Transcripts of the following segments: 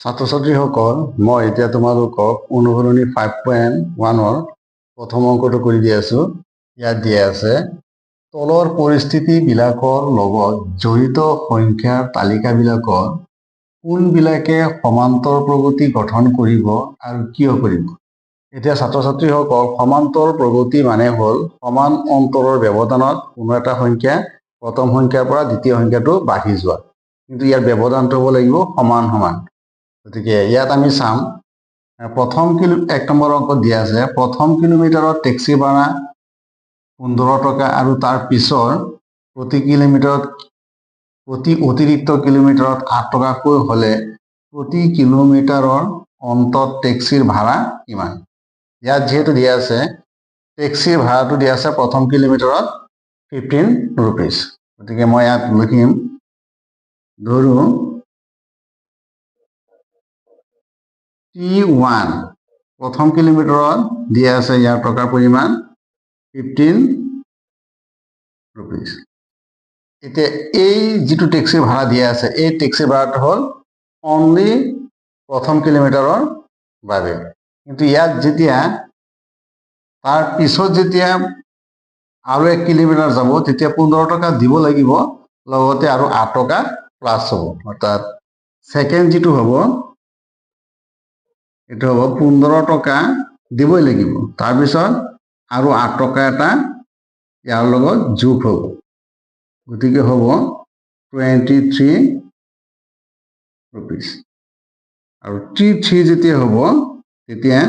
ছাত্ৰ ছাত্ৰীসকল, মই এতিয়া তোমালোকক অনুশীলনী 5.1 প্ৰথম অংকটো কৰি দি আছো। ইয়াত দিয়া আছে তলৰ পৰিস্থিতিবিলাকৰ লগত জড়িত সংখ্যাৰ তালিকাবিলাকৰ কোনবিলাকে সমান্তৰ প্ৰগতি গঠন কৰিব আৰু কিয় কৰিব। এতিয়া ছাত্ৰ ছাত্ৰীসকল, সমান্তৰ প্ৰগতি মানে হ'ল সমান অন্তৰৰ ব্যৱধানত কোনো এটা সংখ্যা প্ৰথম সংখ্যাৰ পৰা দ্বিতীয় সংখ্যাটো বাঢ়ি যোৱা, কিন্তু ইয়াৰ ব্যৱধানটো হ'ব লাগিব সমান সমান। গতিকে ইয়াত আমি চাম, প্ৰথম 1 নম্বৰ অংকত দিয়া আছে প্ৰথম কিলোমিটাৰত টেক্সি ভাড়া 15 টকা আৰু তাৰ পিছৰ প্ৰতি অতিৰিক্ত কিলোমিটাৰত 8 টকাকৈ হ'লে প্ৰতি কিলোমিটাৰৰ অন্তত টেক্সিৰ ভাড়া কিমান। ইয়াত যিহেতু দিয়া আছে টেক্সিৰ ভাড়াটো দিয়া আছে প্ৰথম কিলোমিটাৰত 15 rupees। গতিকে মই ইয়াত লিখিম, ধৰো T1 প্ৰথম কিলোমিটাৰত দিয়া আছে ইয়াৰ টকাৰ পৰিমাণ 15 rupees। এতিয়া এই যিটো টেক্সি ভাড়া দিয়া আছে এই টেক্সি ভাড়াটো হ'ল অনলি প্ৰথম কিলোমিটাৰৰ বাবে, কিন্তু ইয়াত যেতিয়া তাৰ পিছত যেতিয়া আৰু 1 কিলোমিটাৰ যাব তেতিয়া 15 টকা দিব লাগিব, লগতে আৰু 8 টকা প্লাছ হ'ব। অৰ্থাৎ ছেকেণ্ড যিটো হ'ব এইটো হ'ব 15 টকা দিবই লাগিব, তাৰপিছত আৰু 8 টকা এটা ইয়াৰ লগত যোগ হ'ব। গতিকে হ'ব 23 rupees। আৰু T3 যেতিয়া হ'ব তেতিয়া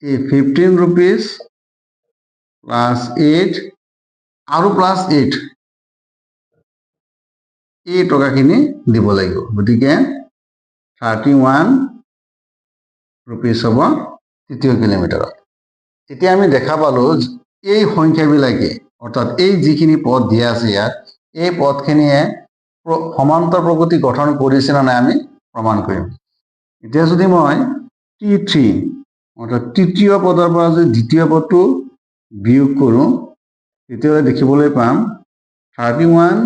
এই 15 rupees প্লাছ 8 আৰু প্লাছ 8 এই টকাখিনি দিব লাগিব। গতিকে 31 rupees হ'ব তৃতীয় কিলোমিটাৰত। এতিয়া আমি দেখা পালো এই সংখ্যাবিলাকে, অৰ্থাৎ এই যিখিনি পদ দিয়া আছে ইয়াত, এই পদখিনিয়ে সমান্তৰ প্ৰগতি গঠন কৰিছে নে নাই আমি প্ৰমাণ কৰিম। এতিয়া যদি মই T3 অৰ্থাৎ তৃতীয় পদৰ পৰা যদি দ্বিতীয় পদটো বিয়োগ কৰোঁ তেতিয়াহ'লে দেখিবলৈ পাম 31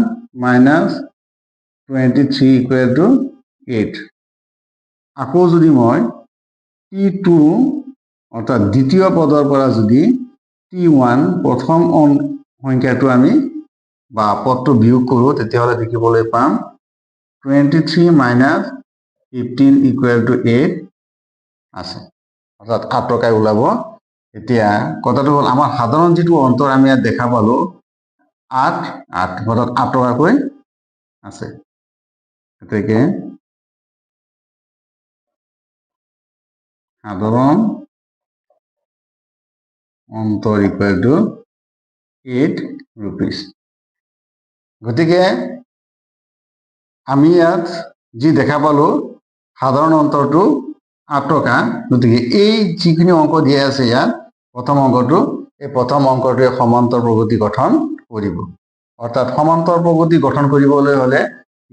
minus 23 equal to 8। আকৌ যদি মই T2 অৰ্থাৎ দ্বিতীয় পদৰ পৰা যদি T1 প্ৰথম সংখ্যাটো আমি বা পদটো বিয়োগ কৰোঁ তেতিয়াহ'লে দেখিবলৈ পাম 23 minus 15 equal to 8 আছে, অৰ্থাৎ 8 টকাই ওলাব। এতিয়া কথাটো হ'ল আমাৰ সাধাৰণ যিটো অন্তৰ আমি ইয়াত দেখা পালো 8 অৰ্থাৎ 8 টকাকৈ আছে। গতিকে সাধাৰণ অন্তৰ ইকুৱেল টু 8 rupees। গতিকে আমি ইয়াত যি দেখা পালো সাধাৰণ অন্তৰটো 8 টকা। গতিকে এই যিখিনি অংক দিয়া আছে ইয়াত প্ৰথম অংকটো, এই প্ৰথম অংকটোৱে সমান্তৰ প্ৰগতি গঠন কৰিব। অৰ্থাৎ সমান্তৰ প্ৰগতি গঠন কৰিবলৈ হ'লে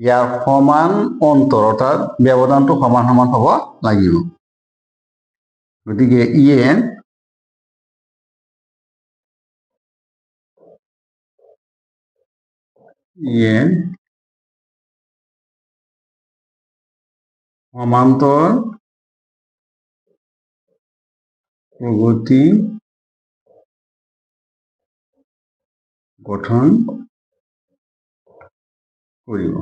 ইয়াৰ সমান অন্তৰ অৰ্থাৎ ব্যৱধানটো সমান সমান হ'ব লাগিব। গতিকে ইয়ে সমান্তৰ প্ৰগতি গঠন কৰিব।